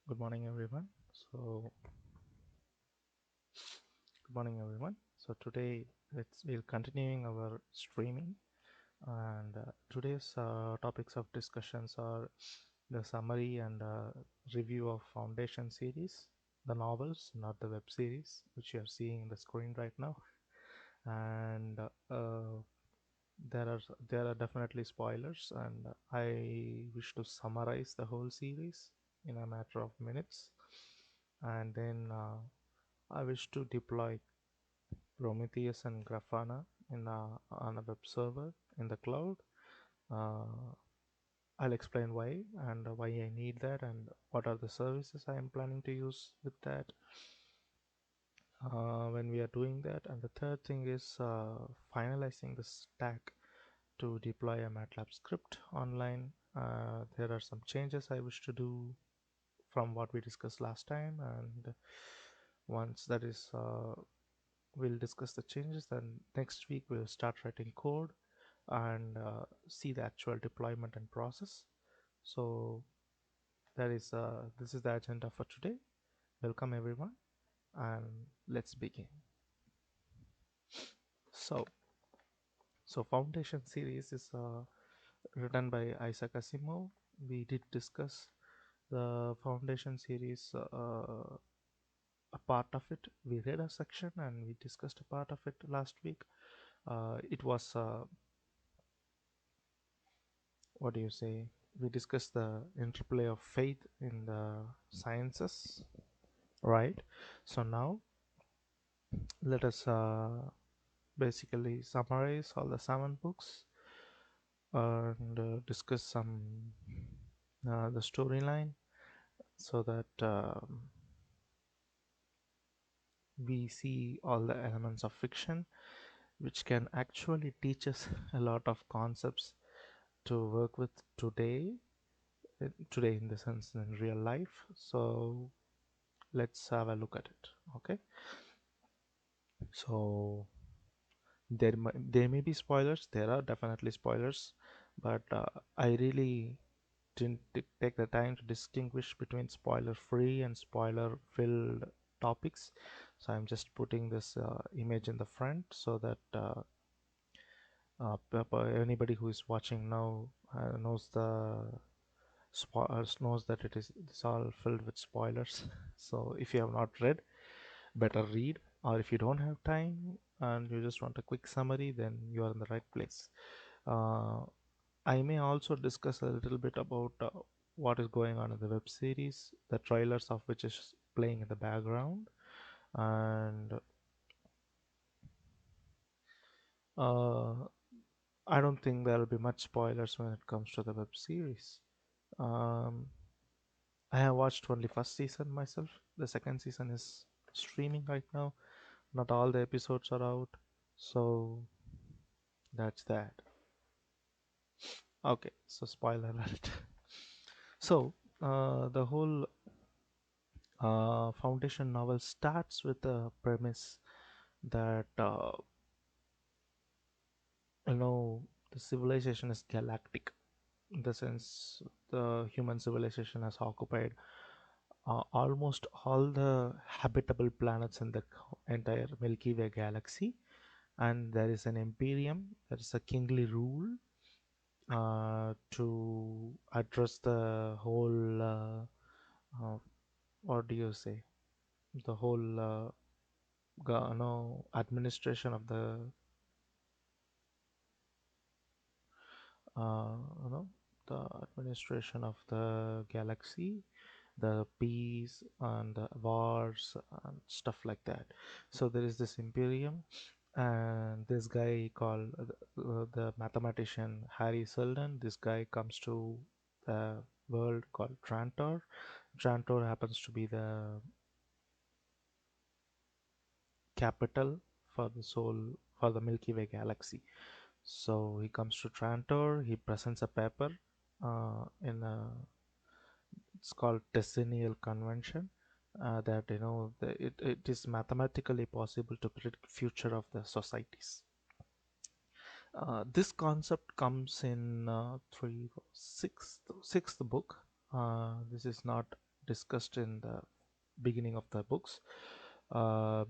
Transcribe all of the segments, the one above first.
Good morning, everyone. Good morning, everyone. So today we're continuing our streaming, and today's topics of discussions are the summary and review of Foundation series, the novels, not the web series, which you are seeing in the screen right now, and there are there are definitely spoilers, and I wish to summarize the whole series in a matter of minutes, and then I wish to deploy Prometheus and Grafana on a web server in the cloud. Uh, I'll explain why and why I need that and what are the services I am planning to use with that when we are doing that. And the third thing is finalizing the stack to deploy a MATLAB script online. There are some changes I wish to do from what we discussed last time, and once that is we'll discuss the changes. Then next week we'll start writing code and see the actual deployment and process. So that is this is the agenda for today. Welcome everyone, and let's begin. So so Foundation series is written by Isaac Asimov. We did discuss the Foundation series, a part of it. We read a section and we discussed a part of it last week. It was what do you say? We discussed the interplay of faith in the sciences, right? So now let us basically summarize all the 7 books and discuss some the storyline so that we see all the elements of fiction which can actually teach us a lot of concepts to work with today, today in the sense in real life. So let's have a look at it. Okay, so there may be spoilers. There are definitely spoilers, but I really didn't take the time to distinguish between spoiler free and spoiler filled topics. So I'm just putting this image in the front so that anybody who is watching now knows the spoilers, knows that it's all filled with spoilers. So if you have not read, better read, or if you don't have time and you just want a quick summary, then you are in the right place. uh, I may also discuss a little bit about what is going on in the web series, the trailers of which is playing in the background, and uh, I don't think there will be much spoilers when it comes to the web series. um, I have watched only first season myself. The second season is streaming right now. Not all the episodes are out, so that's that. Okay, so spoiler alert. So the whole foundation novel starts with the premise that the civilization is galactic, in the sense the human civilization has occupied almost all the habitable planets in the entire Milky Way galaxy, and there is an imperium, there is a kingly rule to address the whole what do you say, the whole administration of the uh, you know the administration of the galaxy, the peace and the wars and stuff like that. So there is this imperium, and this guy called the mathematician Hari Seldon. This guy comes to the world called Trantor. Trantor happens to be the capital for the soul for the Milky Way galaxy. So he comes to Trantor. He presents a paper in a, it's called decennial convention, that it is mathematically possible to predict future of the societies. This concept comes in sixth book. This is not discussed in the beginning of the books. Uh,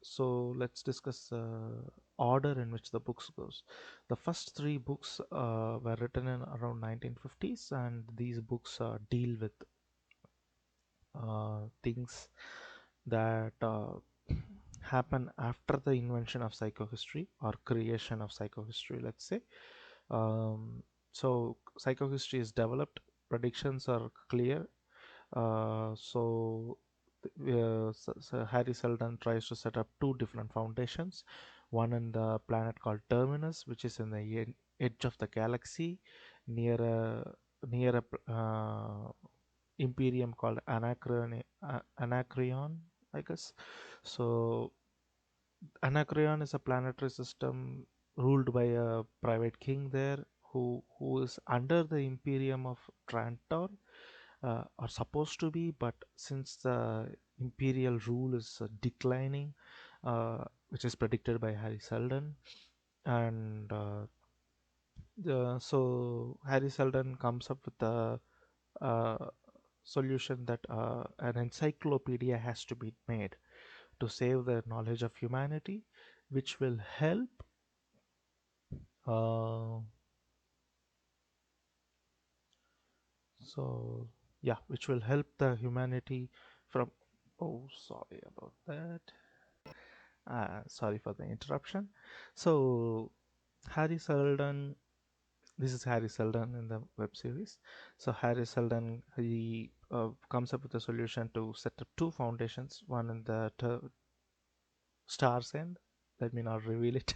so let's discuss the order in which the books goes. The first three books were written in around 1950s, and these books deal with things that happen after the invention of psychohistory or creation of psychohistory, let's say. So psychohistory is developed, predictions are clear. So Harry Seldon tries to set up two different foundations, one in the planet called Terminus, which is in the edge of the galaxy near a imperium called Anacreon, I guess. So Anacreon is a planetary system ruled by a private king there who is under the imperium of Trantor, are supposed to be, but since the imperial rule is declining, which is predicted by Harry Seldon, and so Harry Seldon comes up with a uh, solution that an encyclopedia has to be made to save the knowledge of humanity, which will help. Uh, so yeah, which will help the humanity from. Oh, sorry about that. Sorry for the interruption. So Harry Seldon. This is Harry Seldon in the web series. So Harry Seldon, he comes up with a solution to set up two foundations, one in the star's end. Let me not reveal it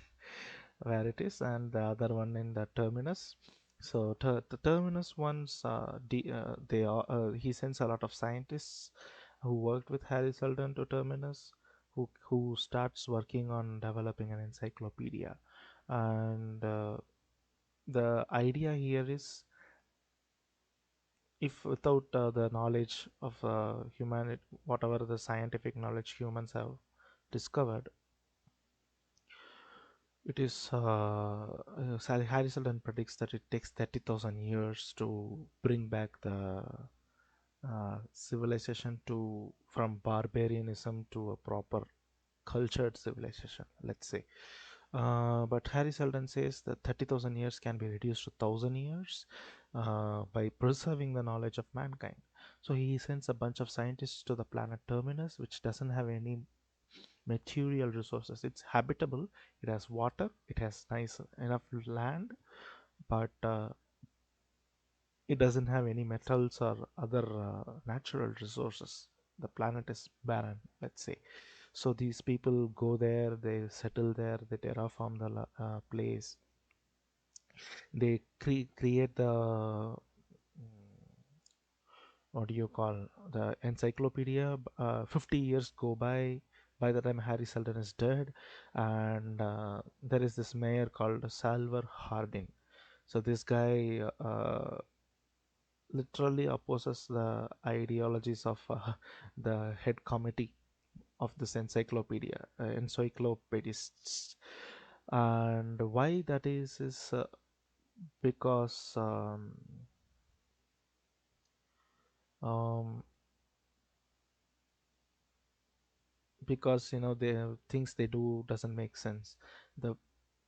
where it is, and the other one in the terminus. So the terminus ones, they are he sends a lot of scientists who worked with Harry Seldon to terminus, who starts working on developing an encyclopedia, and the idea here is, if without the knowledge of humanity, whatever the scientific knowledge humans have discovered, it is Harry Seldon predicts that it takes 30,000 years to bring back the civilization to from barbarianism to a proper cultured civilization, let's say. But Harry Seldon says that 30,000 years can be reduced to 1,000 years by preserving the knowledge of mankind. So he sends a bunch of scientists to the planet Terminus, which doesn't have any material resources. It's habitable, it has water, it has nice enough land, but it doesn't have any metals or other natural resources. The planet is barren, let's say. So these people go there, they settle there, they terraform the place, they create the what do you call the encyclopedia. 50 years go by the time Harry Seldon is dead, and there is this mayor called Salver Hardin. So this guy literally opposes the ideologies of the head committee of this encyclopedia, encyclopedists. And why that is because um, because the things they do doesn't make sense. The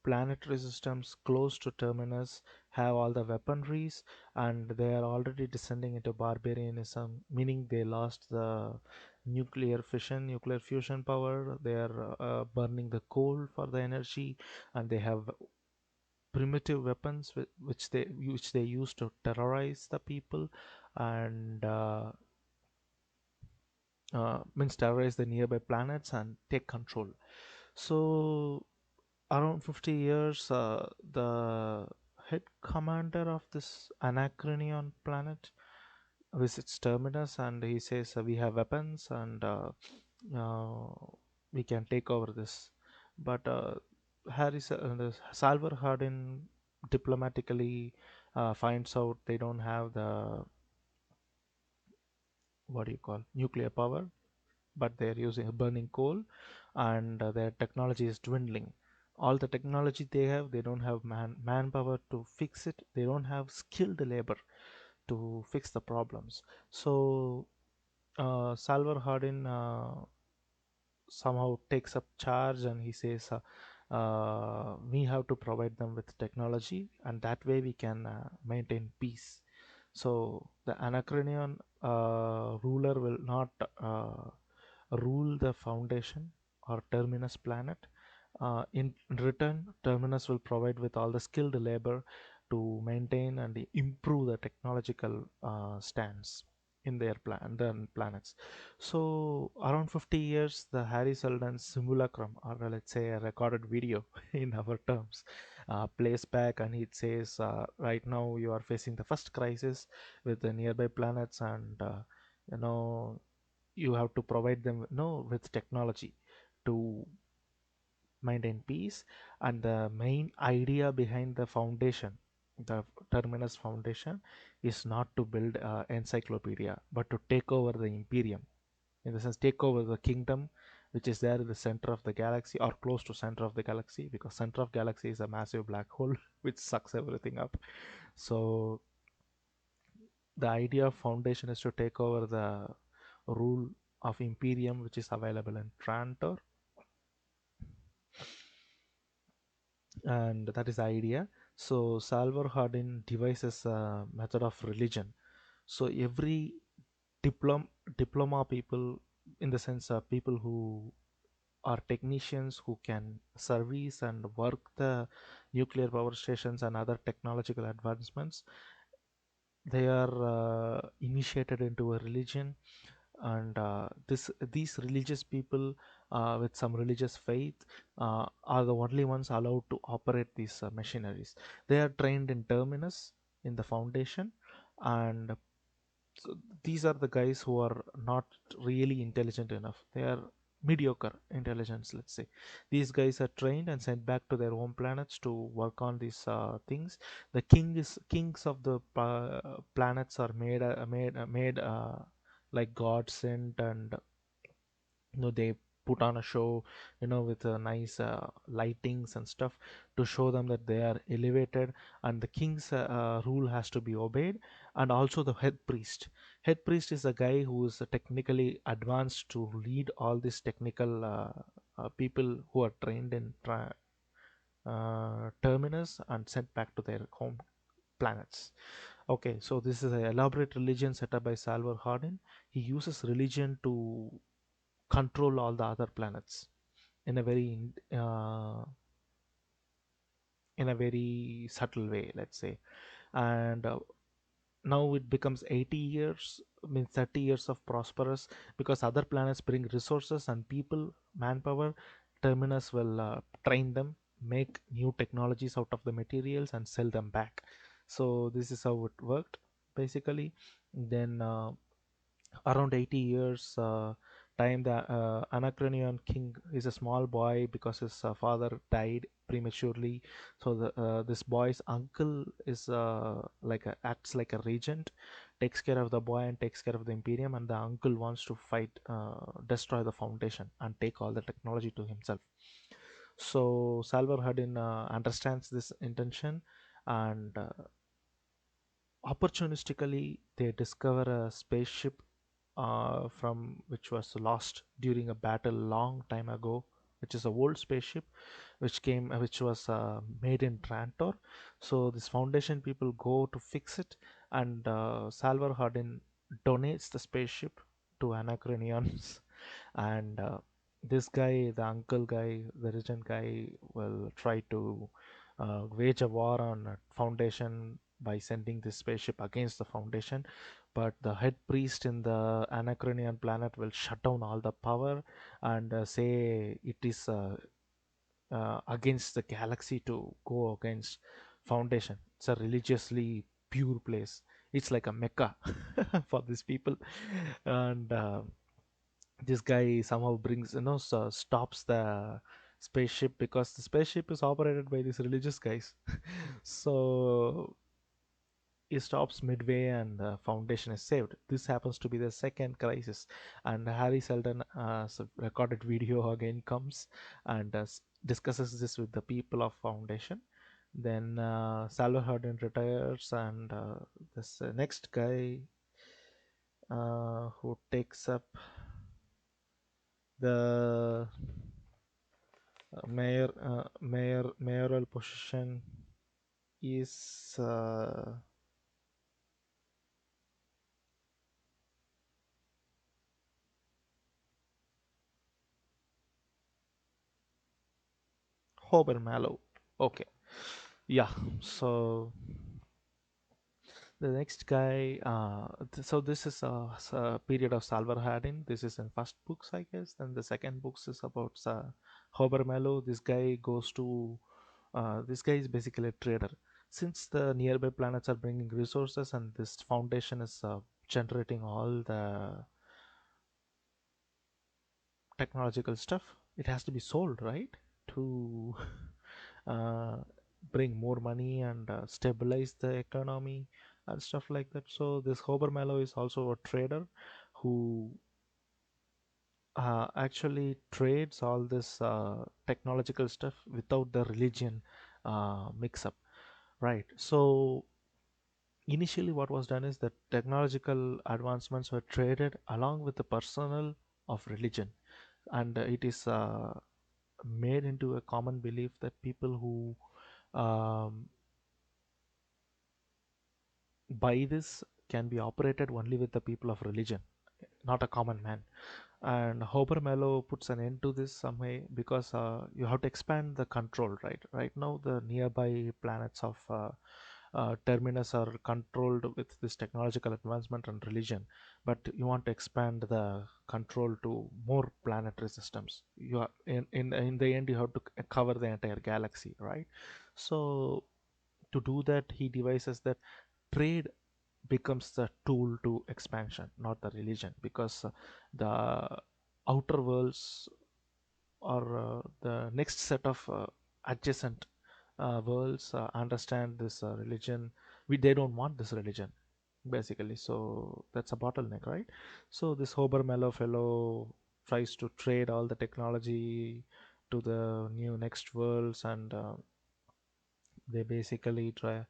planetary systems close to terminus have all the weaponries, and they are already descending into barbarianism, meaning they lost the nuclear fusion power. They are burning the coal for the energy, and they have primitive weapons which they use to terrorize the people, and means terrorize the nearby planets and take control. So around 50 years, the head commander of this Anachronion planet visits Terminus, and he says, we have weapons, and uh, we can take over this. But the Salver Hardin diplomatically finds out they don't have the, what do you call, nuclear power, but they're using burning coal, and their technology is dwindling. All the technology they have, they don't have manpower to fix it. They don't have skilled labor. to fix the problems. So Salvar Hardin somehow takes up charge and he says, we have to provide them with technology, and that way we can maintain peace. So the Anachronian ruler will not rule the foundation or terminus planet. In return, terminus will provide with all the skilled labor to maintain and improve the technological stance in their planets. So around 50 years, the Hari Seldon simulacrum, or let's say a recorded video in our terms, plays back, and it says, right now you are facing the first crisis with the nearby planets, and you know you have to provide them with technology to maintain peace. And the main idea behind the foundation, the terminus foundation, is not to build encyclopedia, but to take over the imperium, in the sense take over the kingdom which is there in the center of the galaxy or close to center of the galaxy, because center of galaxy is a massive black hole which sucks everything up. So the idea of foundation is to take over the rule of imperium which is available in Trantor, and that is the idea. So Salvor Hardin devises a method of religion. So every diplom diploma people, in the sense of people who are technicians who can service and work the nuclear power stations and other technological advancements, they are initiated into a religion. And these religious people with some religious faith are the only ones allowed to operate these machineries. They are trained in terminus in the foundation, and so these are the guys who are not really intelligent enough. They are mediocre intelligence, let's say. These guys are trained and sent back to their home planets to work on these things. The kings of the planets are made like God sent, and they put on a show, with nice lightings and stuff, to show them that they are elevated, and the king's rule has to be obeyed. And also the head priest is a guy who is technically advanced to lead all these technical people who are trained in terminus and sent back to their home planets. Okay, so this is an elaborate religion set up by Salvor Hardin. He uses religion to control all the other planets in a very subtle way, let's say. And now it becomes 80 years, means 30 years of prosperous, because other planets bring resources and people, manpower. Terminus will train them, make new technologies out of the materials and sell them back. So this is how it worked basically. Then around 80 years time, the Anachronian king is a small boy because his father died prematurely. So this boy's uncle is acts like a regent, takes care of the boy and takes care of the imperium, and the uncle wants to fight, destroy the foundation and take all the technology to himself. So Salvar Hardin understands this intention, and opportunistically they discover a spaceship from which was lost during a battle long time ago, which is a old spaceship which was made in Trantor. So this foundation people go to fix it, and Salvar Hardin donates the spaceship to Anachronians. And this guy, the uncle guy, the regent guy, will try to wage a war on foundation by sending this spaceship against the foundation. But the head priest in the Anachronian planet will shut down all the power and say it is against the galaxy to go against foundation. It's a religiously pure place. It's like a mecca for these people. And this guy somehow brings, stops the spaceship, because the spaceship is operated by these religious guys. So he stops midway and the foundation is saved. This happens to be the second crisis, and Hari Seldon recorded video again comes and discusses this with the people of foundation. Then Salvador retires, and this next guy who takes up the mayoral position is Hober Mallow. Okay, yeah. So the next guy, so this is a period of Salvar Hardin. This is in first books, I guess. Then the second books is about Hober Mallow. This guy goes to, this guy is basically a trader. Since the nearby planets are bringing resources and this foundation is generating all the technological stuff, it has to be sold, right? To uh, bring more money and stabilize the economy and stuff like that. So this Hober Mallow is also a trader who actually trades all this technological stuff without the religion mix up, right? So initially what was done is that technological advancements were traded along with the personal of religion, and it is made into a common belief that people who um, buy this can be operated only with the people of religion, not a common man. And Hober Mello puts an end to this some way because you have to expand the control, right? Right now, the nearby planets of Terminus are controlled with this technological advancement and religion, but you want to expand the control to more planetary systems. You are in the end, you have to cover the entire galaxy, right? So to do that, he devises that trade becomes the tool to expansion, not the religion, because the outer worlds or the next set of adjacent worlds understand this religion. They don't want this religion basically, so that's a bottleneck, right? So this Hober Mellow fellow tries to trade all the technology to the new next worlds, and they basically try.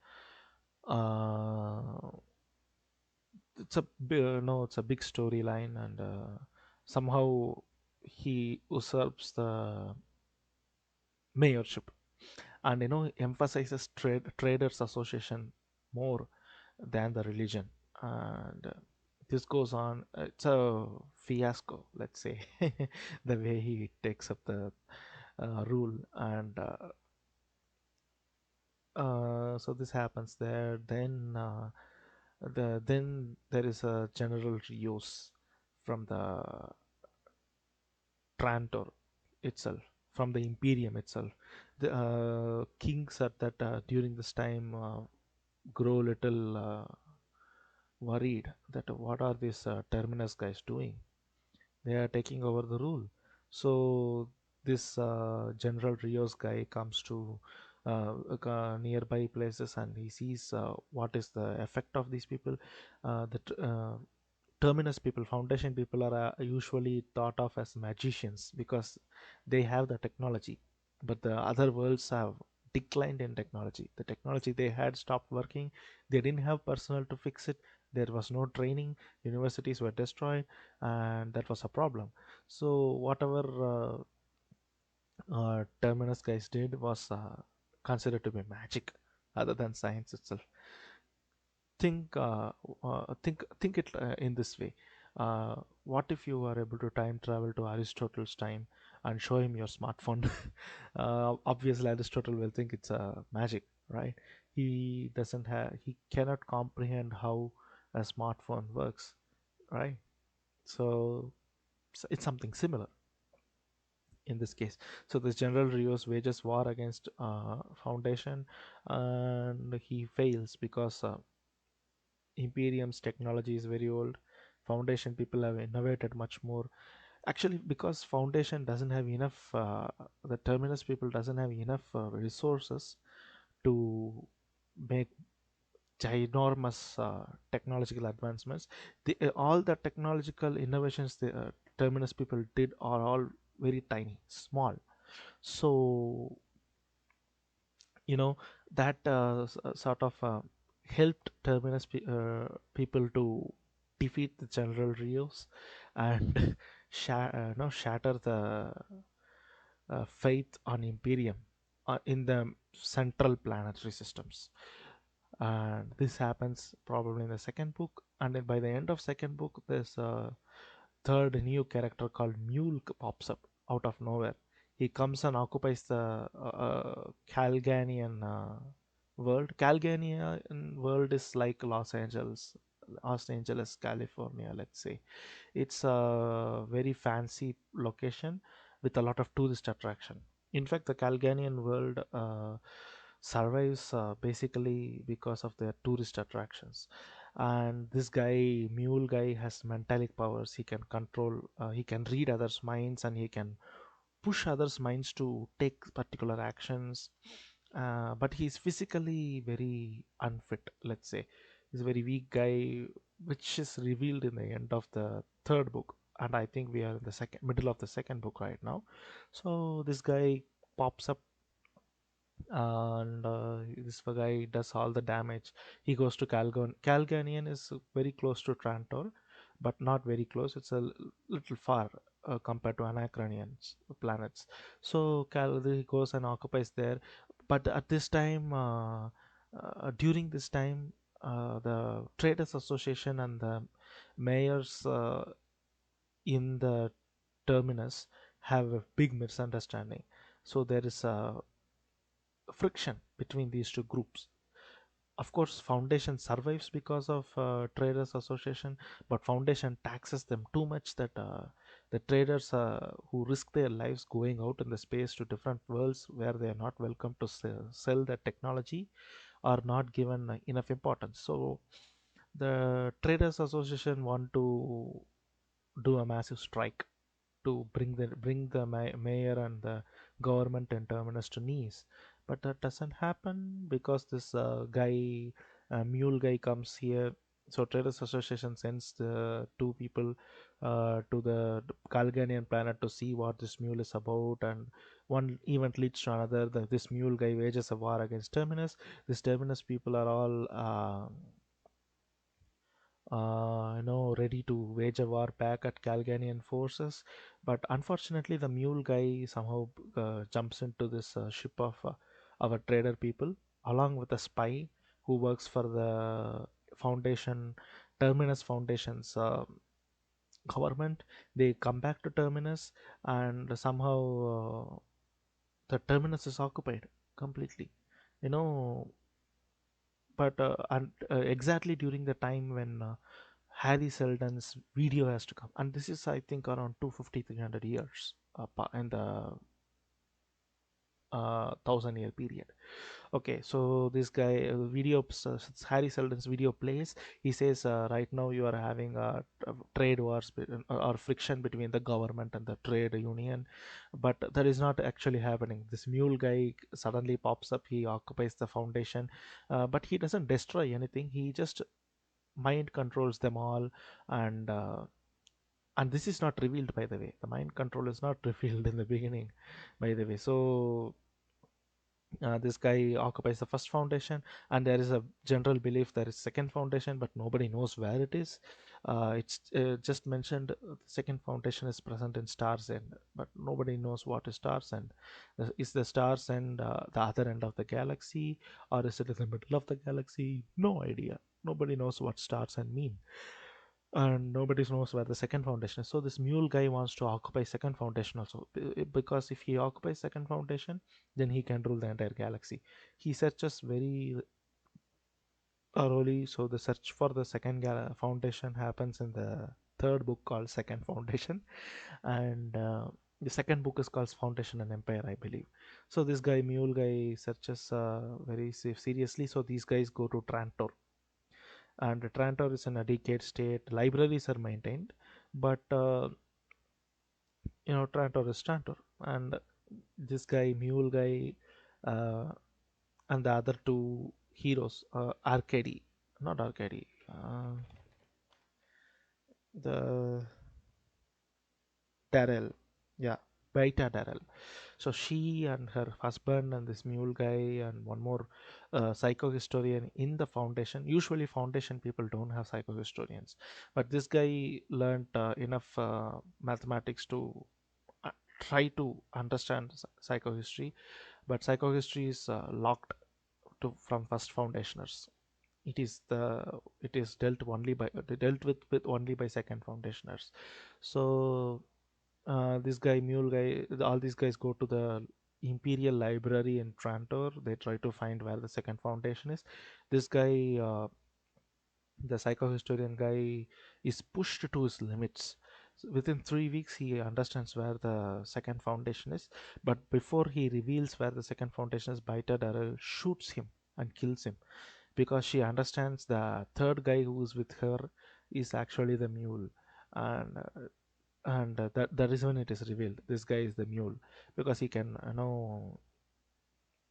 Uh, no, it's a big storyline, and somehow he usurps the mayorship, and emphasizes traders association more than the religion, and this goes on. It's a fiasco, let's say, the way he takes up the rule, and so this happens there. Then then there is a general reuse from the Trantor itself, from the Imperium itself. The kings at that during this time grow little worried that what are these Terminus guys doing? They are taking over the rule. So this General Rios guy comes to nearby places, and he sees what is the effect of these people. The terminus people, foundation people, are usually thought of as magicians because they have the technology, but the other worlds have declined in technology. The technology they had stopped working. They didn't have personnel to fix it. There was no training. Universities were destroyed, and that was a problem. So whatever terminus guys did was considered to be magic other than science itself. Think it in this way. What if you are able to time travel to Aristotle's time and show him your smartphone? Obviously Aristotle will think it's a magic, right? He cannot comprehend how a smartphone works, right? So it's something similar in this case. So this General Rios wages war against Foundation, and he fails because Imperium's technology is very old. Foundation people have innovated much more. Actually, because Foundation doesn't have enough, the Terminus people doesn't have enough resources to make ginormous technological advancements. All the technological innovations the Terminus people did are all very tiny, small. So you know that sort of helped Terminus people to defeat the General Rios and no, shatter the faith on Imperium in the central planetary systems. And this happens probably in the second book, and then by the end of second book, there's a third new character called Mule pops up out of nowhere. He comes and occupies the Calganian world. Calganian world is like Los Angeles, California, let's say. It's a very fancy location with a lot of tourist attraction. In fact, the Calganian world survives basically because of their tourist attractions. And this guy, Mule guy, has mentalic powers. He can control, he can read others' minds, and he can push others' minds to take particular actions. But he's physically very unfit, let's say. He's a very weak guy, which is revealed in the end of the third book. And I think we are in the second middle of the second book right now. So this guy pops up, and this guy does all the damage. He goes to Calganian is very close to Trantor, but not very close. It's a little far compared to Anachronians planets. So he goes and occupies there. But at this time, during this time, the Traders Association and the mayors in the terminus have a big misunderstanding. So there is a friction between these two groups. Of course, Foundation survives because of Traders Association, but Foundation taxes them too much that the traders who risk their lives going out in the space to different worlds where they are not welcome to sell their technology are not given enough importance. So the Traders Association want to do a massive strike to bring the mayor and the government and terminus to knees. But that doesn't happen because this guy, mule guy, comes here. So Traders Association sends the two people to the Calganian planet to see what this mule is about, and one event leads to another. This mule guy wages a war against Terminus. This Terminus people are all ready to wage a war back at Calganian forces. But unfortunately, the mule guy somehow jumps into this ship of our trader people, along with a spy who works for the Foundation, Terminus Foundation's government. They come back to Terminus, and somehow the Terminus is occupied completely. You know, but exactly during the time when Hari Seldon's video has to come, and this is, I think, around 250-300 years in the 1,000-year period. Okay, so this guy Harry Seldon's video plays. He says, right now you are having a trade wars or friction between the government and the trade union, but that is not actually happening. This mule guy suddenly pops up. He occupies the foundation, but he doesn't destroy anything. He just mind controls them all, and this is not revealed, by the way. The mind control is not revealed in the beginning, by the way. So this guy occupies the first foundation, and there is a general belief there is second foundation, but nobody knows where it is. It's just mentioned the second foundation is present in Stars End, but nobody knows what is Stars End. Is the Stars End the other end of the galaxy, or is it in the middle of the galaxy? No idea. Nobody knows what Stars End mean, and nobody knows where the second foundation is. So this mule guy wants to occupy second foundation also, because if he occupies second foundation, then he can rule the entire galaxy. He searches very thoroughly. So the search for the second foundation happens in the third book called Second Foundation, and the second book is called Foundation and Empire, I believe. So this guy, mule guy, searches very seriously. So these guys go to Trantor, and Trantor is in a decayed state. Libraries are maintained, but Trantor is Trantor, and this guy, Mule guy, uh, and the other two heroes, Arcady, not Arcady, the Darrell, yeah, Beta Darrell. So she and her husband and this mule guy and one more psychohistorian in the foundation. Usually foundation people don't have psychohistorians, but this guy learned enough mathematics to uh, try to understand psychohistory. But psychohistory is locked to from first foundationers. It is the it is dealt with only by second foundationers. So this guy mule guy, all these guys go to the imperial library in Trantor. They try to find where the second foundation is. This guy, the psychohistorian guy, is pushed to his limits. So within 3 weeks he understands where the second foundation is, but before he reveals where the second foundation is, Baita Darrell shoots him and kills him because she understands the third guy who is with her is actually the mule. And that is when it is revealed this guy is the mule, because he can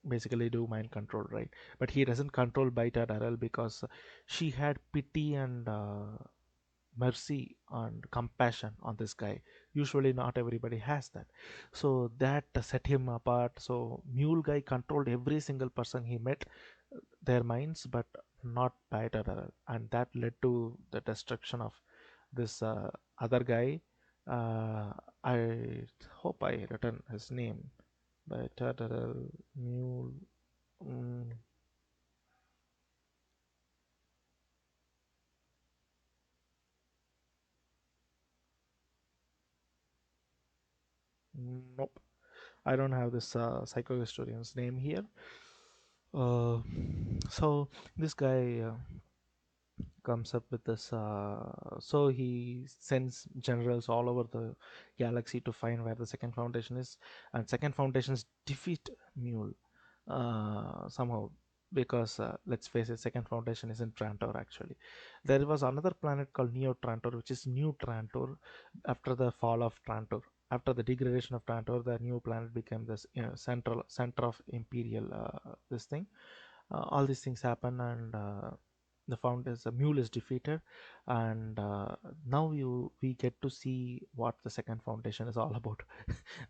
basically do mind control, right? But he doesn't control Baita Darrell because she had pity and mercy and compassion on this guy. Usually not everybody has that, so that set him apart. So mule guy controlled every single person he met, their minds, but not Baita Darrell, and that led to the destruction of this other guy. I hope I written his name. Baita Darrell Mule. mm, nope, I don't have this psychohistorian's name here. uh, so this guy comes up with this, so he sends generals all over the galaxy to find where the second foundation is, and second foundations defeat mule somehow, because let's face it, second foundation is in Trantor. Actually, there was another planet called Neo Trantor, which is new Trantor. After the fall of Trantor, after the degradation of Trantor, the new planet became this central center of imperial this thing. All these things happen, and the founders, the mule is defeated, and now you we get to see what the second foundation is all about.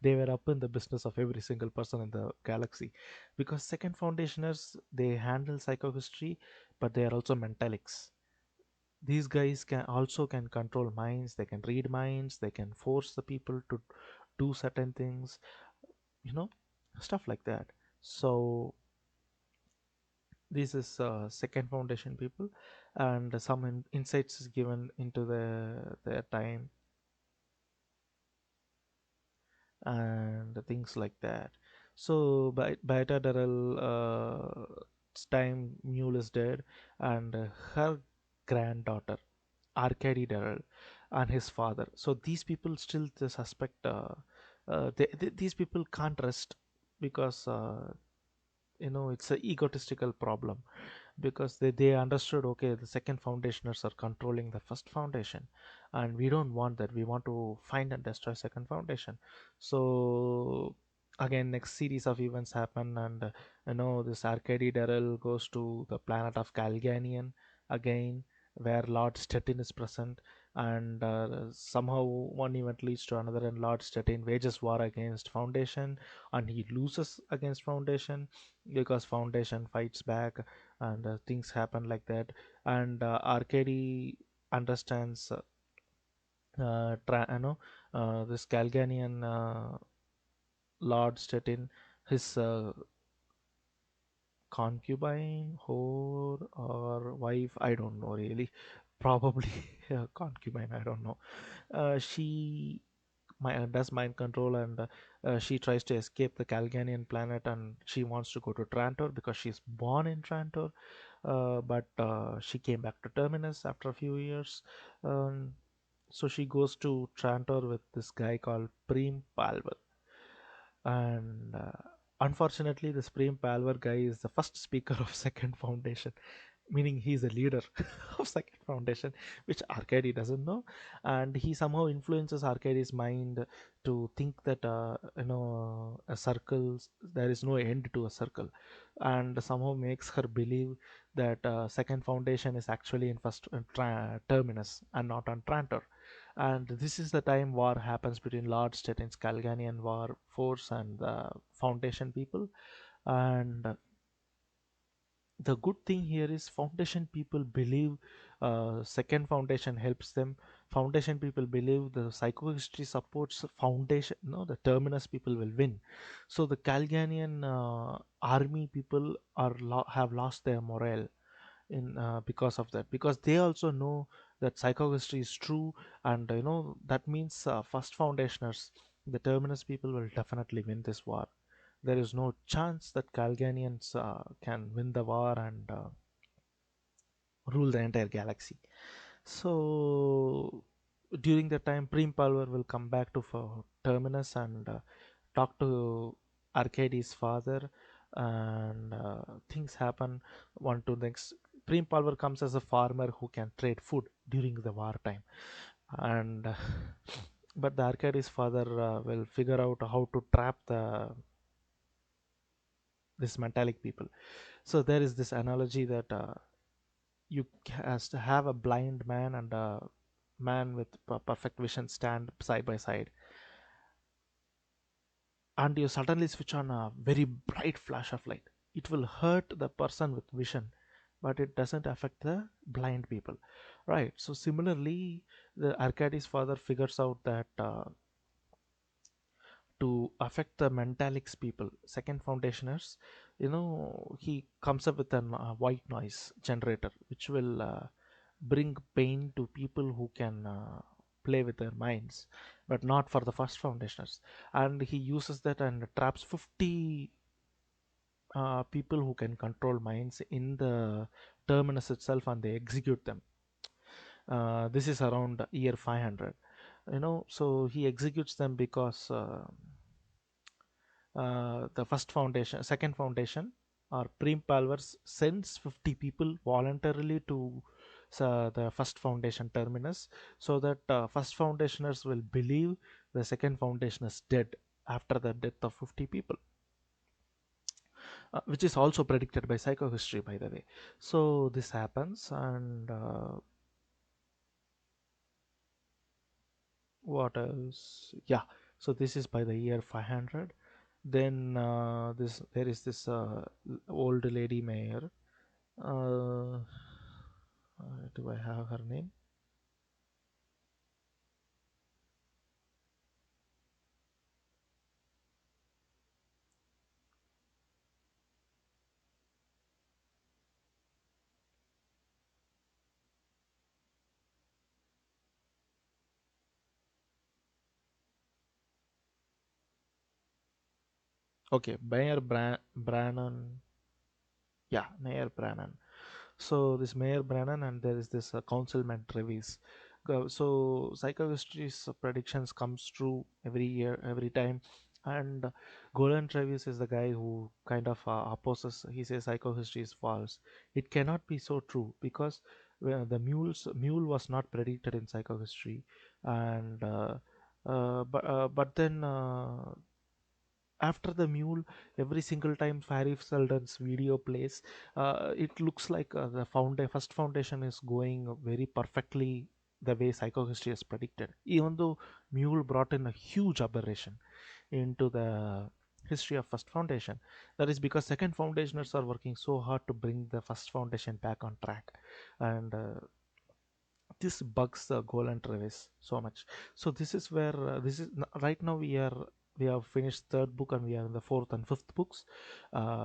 They were up in the business of every single person in the galaxy, because second foundationers, they handle psychohistory, but they are also mentalics. These guys can control minds, they can read minds, they can force the people to do certain things, you know stuff like that. So this is second foundation people, and some insights is given into their time and things like that. So by Darrell, time mule is dead, and her granddaughter Arcady Darrell and his father, so these people still they suspect, these people can't rest, because it's a egotistical problem, because they understood, okay, the second foundationers are controlling the first foundation, and we don't want that. We want to find and destroy second foundation. So again, next series of events happen, and this Arcady Darrell goes to the planet of Calganian again, where Lord Stettin is present, and somehow one event leads to another, and Lord Stettin wages war against foundation, and he loses against foundation because foundation fights back, and things happen like that. And Arcady understands, this Calganian Lord Stettin, his concubine, whore, or wife, I don't know really. Probably a concubine, I don't know. She does mind control, and she tries to escape the Calganian planet, and she wants to go to Trantor because she's born in Trantor. But she came back to Terminus after a few years. Um, so she goes to Trantor with this guy called Preem Palver, and unfortunately the Supreme Palver guy is the first speaker of second foundation, meaning he's a leader of second foundation, which Arcady doesn't know. And he somehow influences Arcady's mind to think that a circle, there is no end to a circle, and somehow makes her believe that second foundation is actually in first terminus and not on Trantor. And this is the time war happens between Lord Staten's Calganian war force and the Foundation people. And the good thing here is Foundation people believe second Foundation helps them. Foundation people believe the psychohistory supports Foundation, no, the Terminus people will win. So the Calganian army people have lost their morale in because of that, because they also know that psychohistory is true. And that means first Foundationers, the Terminus people, will definitely win this war. There is no chance that Calganians can win the war and rule the entire galaxy. So during that time, Prim Palver will come back to Terminus and talk to Arcady's father, and things happen one to next. Prim Palver comes as a farmer who can trade food during the wartime, and but the Arcady's father will figure out how to trap this metallic people. So there is this analogy that you has to have a blind man and a man with perfect vision stand side by side, and you suddenly switch on a very bright flash of light. It will hurt the person with vision, but it doesn't affect the blind people, right? So similarly, the Arcady's father figures out that to affect the mentalics people, second Foundationers, he comes up with a white noise generator which will bring pain to people who can play with their minds, but not for the first Foundationers. And he uses that and traps 50 people who can control minds in the Terminus itself, and they execute them. This is around year 500. So he executes them because the first Foundation, second Foundation, or Prim Palvers sends 50 people voluntarily to the first Foundation Terminus, so that first Foundationers will believe the second Foundation is dead after the death of 50 people, which is also predicted by psychohistory, by the way. So this happens, and what else? Yeah. So this is by the year 500. Then this there is this old lady mayor. Do I have her name? Okay, Mayor Brannon. Yeah, Mayor Brannon. So this Mayor Brannon, and there is this Councilman Travis. So psychohistory's predictions comes true every year, every time. And Golan Travis is the guy who kind of opposes. He says psychohistory is false. It cannot be so true, because the mule was not predicted in psychohistory. And but then after the mule, every single time Hari Seldon's video plays, it looks like the first Foundation is going very perfectly the way psychohistory has predicted, even though mule brought in a huge aberration into the history of first Foundation. That is because second Foundationers are working so hard to bring the first Foundation back on track, and this bugs the Golan Travis so much. So this is where right now we have finished third book, and we are in the fourth and fifth books.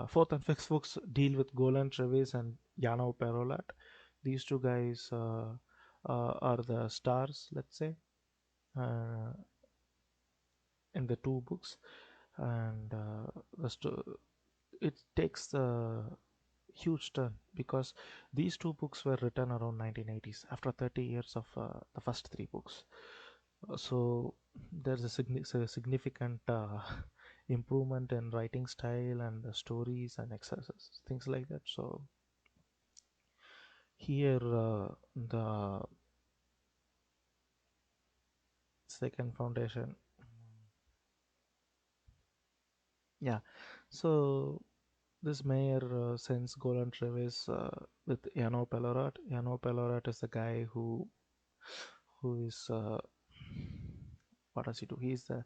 Fourth and fifth books deal with Golan Travis and Yano Perolat. These two guys are the stars, let's say, uh, in the two books. And it takes a huge turn, because these two books were written around 1980s, after 30 years of the first three books. So there's a significant improvement in writing style and the stories and exercises, things like that. So here the second Foundation, yeah. So this mayor sends Golan Travis with Yano Pelorat. Yano Pelorat is the guy who is what does he do? He's a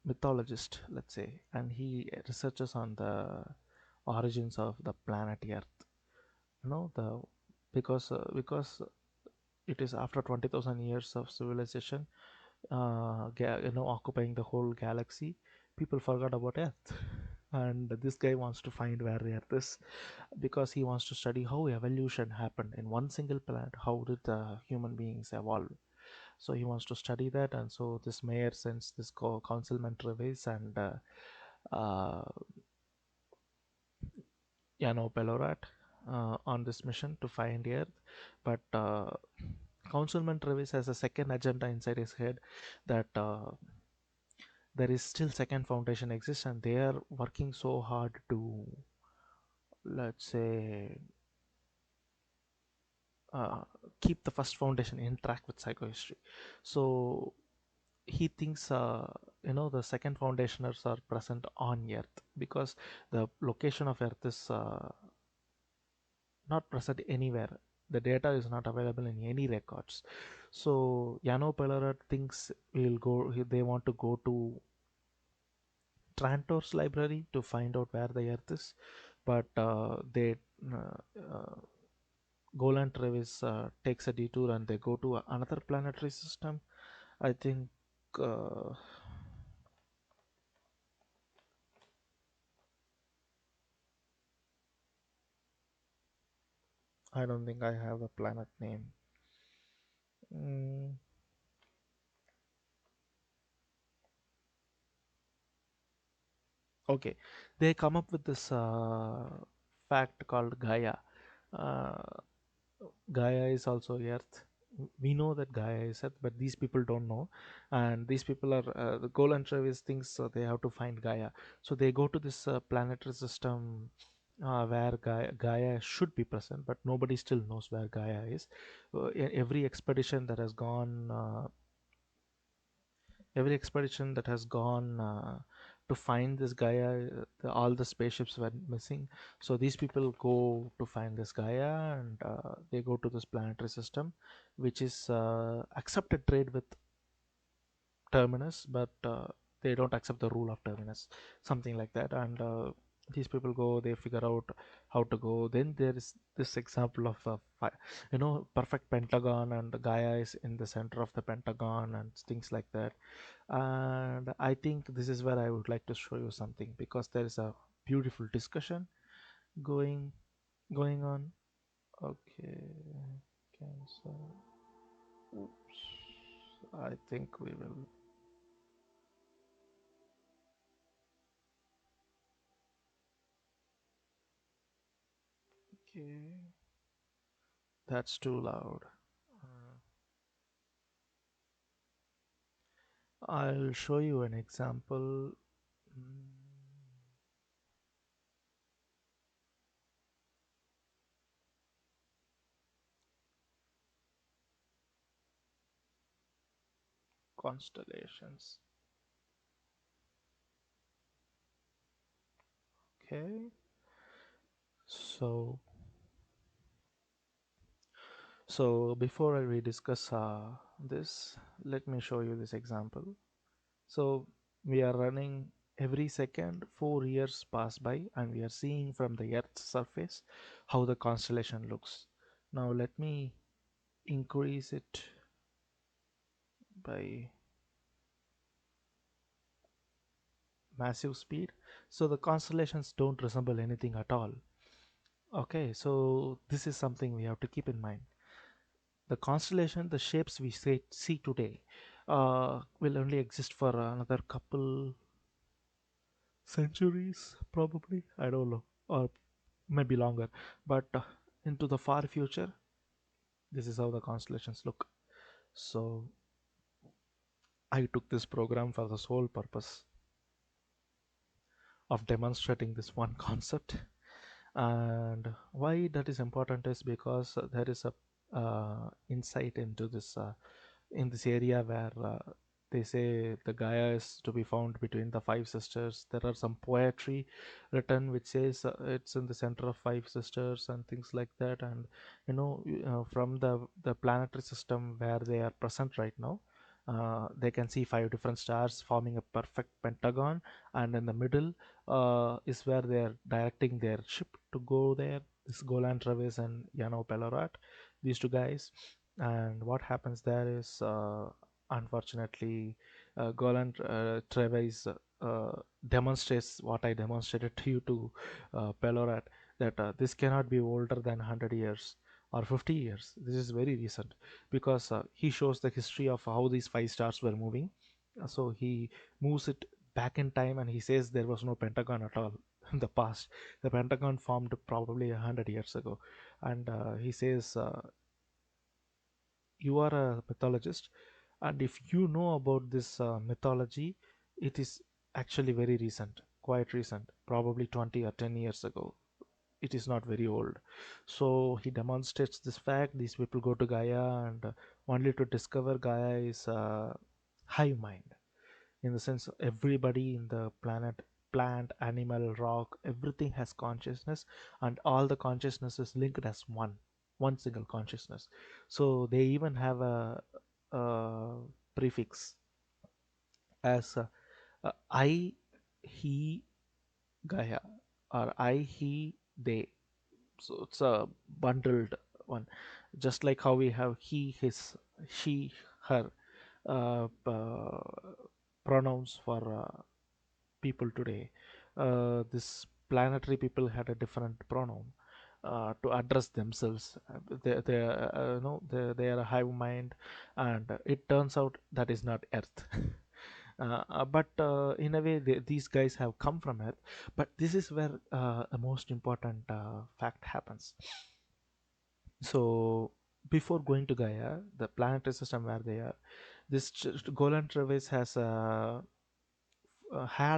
mythologist, let's say, and he researches on the origins of the planet Earth. The because it is after 20,000 years of civilization, occupying the whole galaxy, people forgot about Earth. And this guy wants to find where the Earth is because he wants to study how evolution happened in one single planet. How did the human beings evolve? So he wants to study that, and so this mayor sends this councilman Travis and uh, Pelorat on this mission to find Earth. But Councilman Travis has a second agenda inside his head that there is still second foundation exists, and they are working so hard to, let's say, uh, keep the first foundation intact with psychohistory. So he thinks the second foundationers are present on Earth because the location of Earth is not present anywhere. The data is not available in any records. So Yano Pellarat thinks they want to go to Trantor's library to find out where the Earth is, but they uh, Golan Travis takes a detour and they go to another planetary system. I think uh, I don't think I have the planet name. Mm, okay, they come up with this fact called Gaia. Uh, Gaia is also Earth. We know that Gaia is Earth, but these people don't know. And these people are the Golan Travis thinks they have to find Gaia. So they go to this planetary system where Gaia should be present, but nobody still knows where Gaia is. Every expedition that has gone to find this Gaia, all the spaceships were missing. So these people go to find this Gaia, and they go to this planetary system, which is accepted trade with Terminus, but they don't accept the rule of Terminus, something like that. And these people go, they figure out how to go. Then there is this example of perfect pentagon, and Gaia is in the center of the pentagon, and things like that. And I think this is where I would like to show you something because there is a beautiful discussion going going on. Okay, cancel. Oops. I think we will. Okay, that's too loud. I'll show you an example. Mm, Constellations. Okay, so before we discuss this, let me show you this example. So we are running every second, 4 years pass by, and we are seeing from the Earth's surface how the constellation looks. Now let me increase it by massive speed. So the constellations don't resemble anything at all. Okay, so this is something we have to keep in mind. The constellation, the shapes we see today, will only exist for another couple centuries, probably. I don't know, or maybe longer. But into the far future, this is how the constellations look. So I took this program for the sole purpose of demonstrating this one concept. And why that is important is because there is a insight into this in this area where they say the Gaia is to be found between the five sisters. There are some poetry written which says it's in the center of five sisters and things like that. And from the planetary system where they are present right now, They can see five different stars forming a perfect pentagon, and in the middle is where they are directing their ship to go there. This Golan Travis and Yano Pelorat, these two guys. And what happens there is, unfortunately, Golan Travis demonstrates what I demonstrated to you to Pelorat, that this cannot be older than 100 years or 50 years. This is very recent, because he shows the history of how these five stars were moving. So he moves it back in time, and he says there was no pentagon at all in the past. The pentagon formed probably 100 years ago. And he says, you are a mythologist, and if you know about this mythology, it is actually very recent, quite recent, probably 20 or 10 years ago. It is not very old. So he demonstrates this fact. These people go to Gaia, and only to discover Gaia is hive mind, in the sense everybody in the planet, plant, animal, rock, everything has consciousness, and all the consciousness is linked as one single consciousness. So they even have a prefix as I, he, Gaia, or I, he, they. So it's a bundled one, just like how we have he, his, she, her pronouns for people today. This planetary people had a different pronoun to address themselves. They are a hive mind, and it turns out that is not Earth. But in a way, these guys have come from Earth. But this is where the most important fact happens. So before going to Gaia, the planetary system where they are, this Golan Travis has had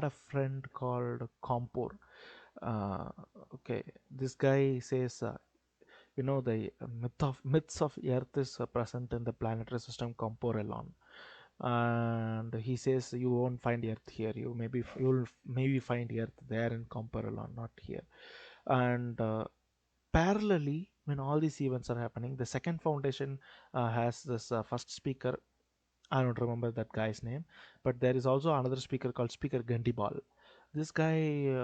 a friend called Kompor. Uh, okay, this guy says, the myths of Earth is present in the planetary system Kompor alone, and he says you won't find Earth here. You'll maybe find Earth there in Kompor alone, not here. And parallelly, when all these events are happening, the second foundation has this first speaker. I don't remember that guy's name, but there is also another speaker called Speaker Gandibal. This guy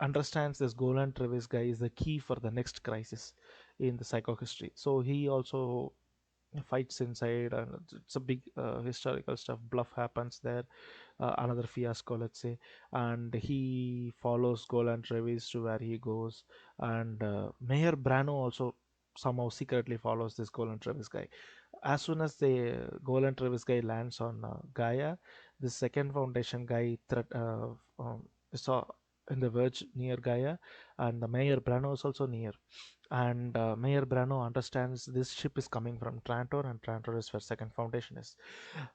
understands this Golan Travis guy is the key for the next crisis in the psychohistory. So he also fights inside, and it's a big historical stuff. Bluff happens there, another fiasco, let's say, and he follows Golan Travis to where he goes, and Mayor Brano also somehow secretly follows this Golan Travis guy. As soon as the Golan Travis guy lands on Gaia, the second foundation guy saw in the verge near Gaia, and the Mayor Brano is also near. And Mayor Brano understands this ship is coming from Trantor, and Trantor is where second foundation is.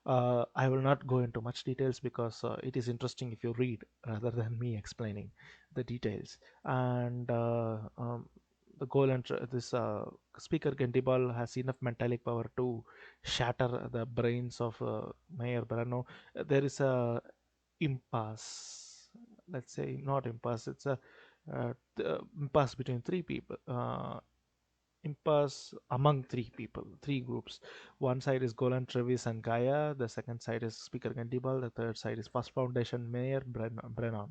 I will not go into much details, because it is interesting if you read rather than me explaining the details. And the goal and this speaker Gentibal has enough mentalic power to shatter the brains of Mayor Brano. There is a impasse, let's say, not impasse, it's a impasse between three people, impasse among three people, three groups. One side is Golan Travis and Gaia, the second side is Speaker Gandibal, the third side is First Foundation Mayor Brennan.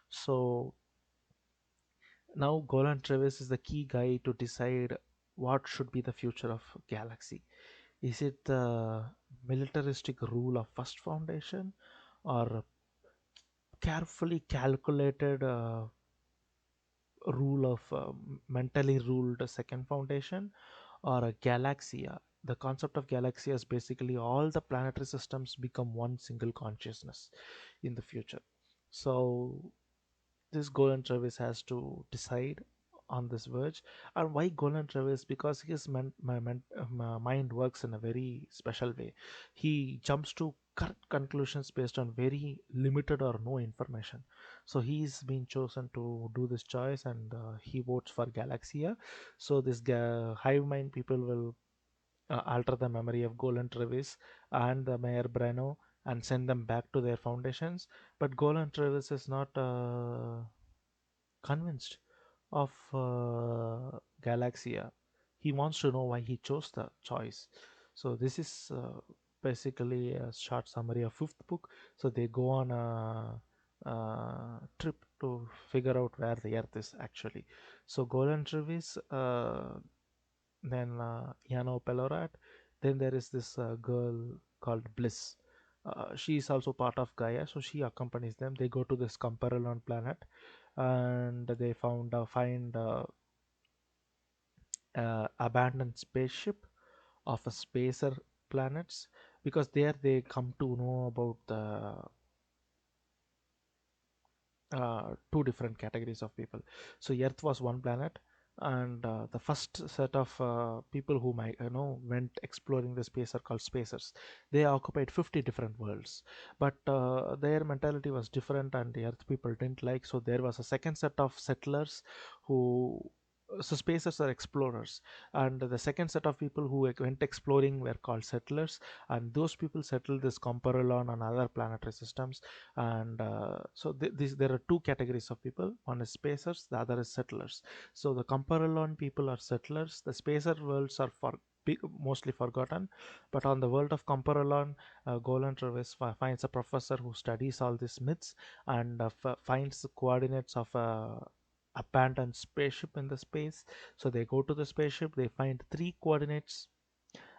So now Golan Travis is the key guy to decide what should be the future of Galaxy. Is it the militaristic rule of First Foundation, or carefully calculated rule of mentally ruled second foundation, or a galaxia? The concept of galaxia is basically all the planetary systems become one single consciousness in the future. So this Golan Travis has to decide on this verge. And why Golan Travis? Because his mind works in a very special way. He jumps to correct conclusions based on very limited or no information. So he's been chosen to do this choice, and he votes for Galaxia. So this hive mind people will alter the memory of Golan Travis and the Mayor Breno, and send them back to their foundations. But Golan Travis is not convinced of Galaxia. He wants to know why he chose the choice. So this is basically a short summary of fifth book. So they go on a trip to figure out where the Earth is actually. So Golan Trevis, then Yano Pelorat, then there is this girl called Bliss. She is also part of Gaia, so she accompanies them. They go to this Comparelon planet, and they find abandoned spaceship of a spacer planets, because there they come to know about the two different categories of people. So Earth was one planet, and the first set of people who might went exploring the space are called spacers. They occupied 50 different worlds, but their mentality was different, and the Earth people didn't like. So there was a second set of settlers who. So spacers are explorers, and the second set of people who went exploring were called settlers, and those people settled this Comparolon and other planetary systems. And so there are two categories of people. One is spacers, the other is settlers. So the Comparolon people are settlers. The spacer worlds are mostly forgotten, but on the world of Comparolon, Golan Travis finds a professor who studies all these myths, and finds the coordinates of a abandoned spaceship in the space. So they go to the spaceship, they find three coordinates,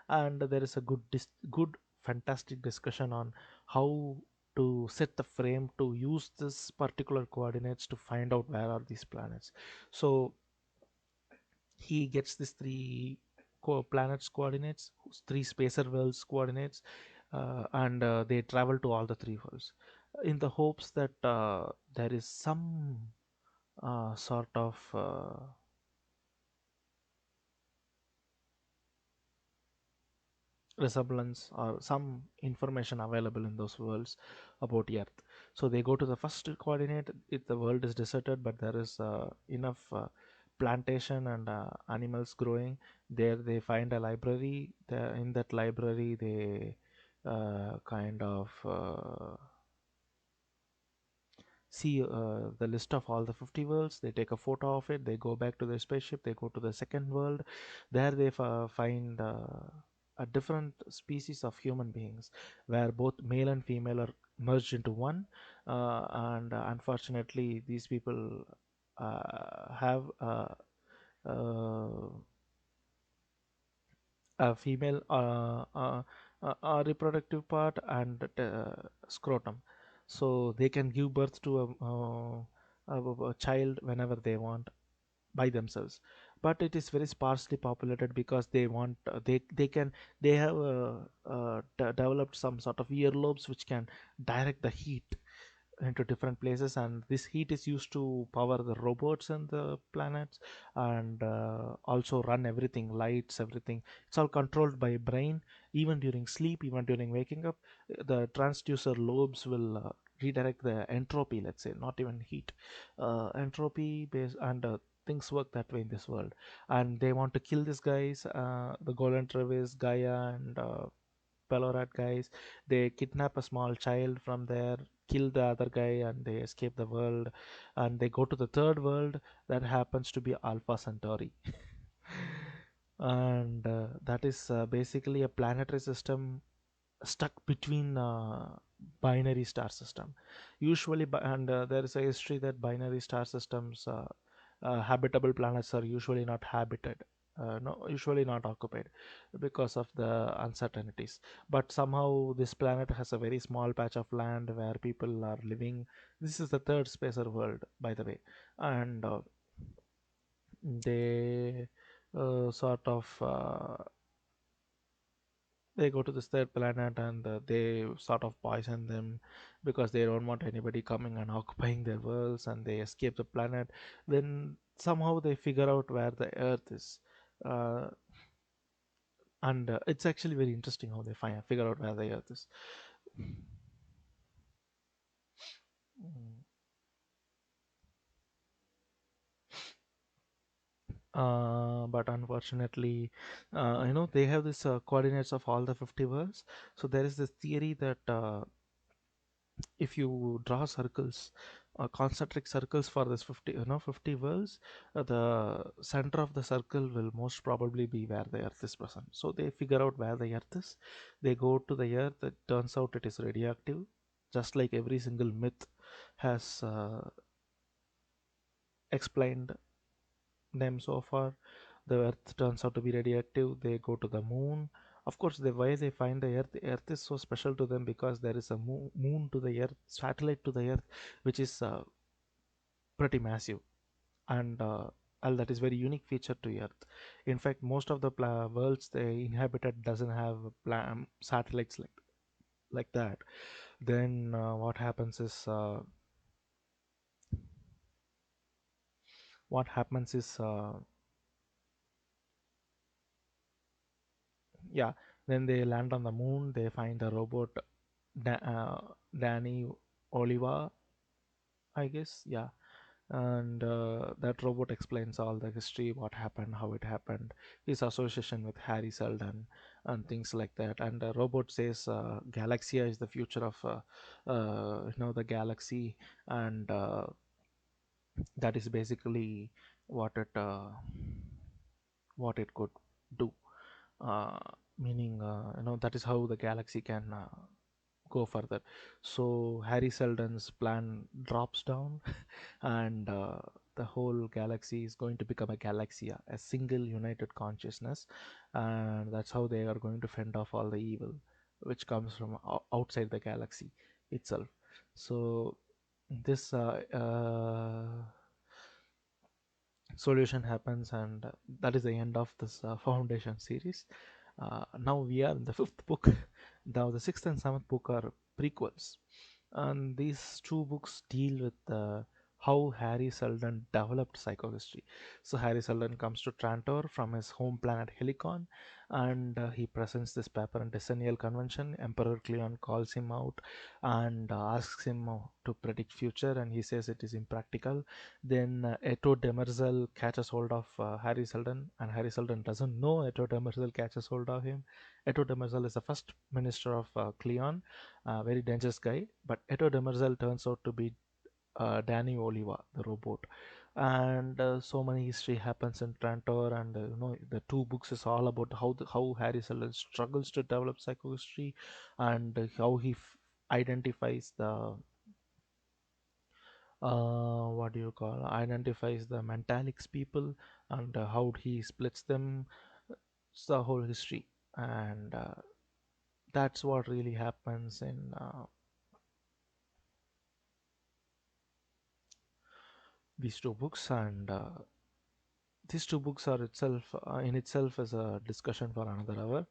and there is a good fantastic discussion on how to set the frame to use this particular coordinates to find out where are these planets. So he gets this three planets coordinates, three spacer worlds coordinates, and they travel to all the three worlds in the hopes that there is some sort of resemblance or some information available in those worlds about Earth. So they go to the first coordinate. If the world is deserted, but there is enough plantation and animals growing, there they find a library. In that library, they kind of see the list of all the 50 worlds. They take a photo of it, they go back to their spaceship, they go to the second world. There they find a different species of human beings, where both male and female are merged into one. And unfortunately these people have uh, a female reproductive part and scrotum, so they can give birth to a child whenever they want by themselves. But it is very sparsely populated because they want they have developed some sort of earlobes which can direct the heat into different places, and this heat is used to power the robots and the planets, and also run everything, lights, everything. It's all controlled by brain. Even during sleep, even during waking up, the transducer lobes will redirect the entropy, let's say, not even heat, entropy based, and things work that way in this world. And they want to kill these guys, the Golden Travis, Gaia, and Pelorat guys. They kidnap a small child from there, kill the other guy, and they escape the world. And they go to the third world that happens to be Alpha Centauri. And that is basically a planetary system stuck between binary star system. Usually, and there is a history that binary star systems, habitable planets are usually not habited, no, usually not occupied because of the uncertainties. But somehow this planet has a very small patch of land where people are living. This is the third spacer world, by the way. And they sort of they go to this third planet, and they sort of poison them because they don't want anybody coming and occupying their worlds, and they escape the planet. Then somehow they figure out where the Earth is. uh, and it's actually very interesting how they figure out where the Earth is. Mm. But unfortunately, they have this coordinates of all the 50 worlds. So there is this theory that if you draw circles concentric circles for this 50, 50 worlds. The center of the circle will most probably be where the earth is present. So they figure out where the earth is. They go to the earth. It turns out it is radioactive, just like every single myth has explained them so far. The earth turns out to be radioactive. They go to the moon. Of course, the way they find the earth is so special to them because there is a moon to the earth, satellite to the earth, which is pretty massive, and that is very unique feature to earth. In fact, most of the worlds they inhabited doesn't have satellites like that. Then what happens is yeah, then they land on the moon. They find a robot, Danny Oliva, I guess. Yeah. And that robot explains all the history, what happened, how it happened, his association with Hari Seldon, and things like that. And the robot says Galaxia is the future of the galaxy, and that is basically what it could do. Uh, Meaning, that is how the galaxy can go further. So Harry Seldon's plan drops down, and the whole galaxy is going to become a galaxia, a single united consciousness, and that's how they are going to fend off all the evil which comes from outside the galaxy itself. So this solution happens, and that is the end of this foundation series. Now we are in the fifth book. Now the sixth and seventh book are prequels, and these two books deal with how Harry Seldon developed psychohistory. So Harry Seldon comes to Trantor from his home planet Helicon, and he presents this paper in decennial convention. Emperor Cleon calls him out and asks him to predict future, and he says it is impractical. Then Eto Demerzel catches hold of Harry Seldon, and Harry Seldon doesn't know Eto Demerzel catches hold of him. Eto Demerzel is the first minister of Cleon, a very dangerous guy. But Eto Demerzel turns out to be Danny Oliva, the robot. And so many history happens in Trantor, and the two books is all about how Harry Seldon struggles to develop psychohistory, and how he identifies the what do you call identifies the mentalics people, and how he splits them. It's the whole history, and that's what really happens in these two books. And these two books are itself in itself as a discussion for another hour.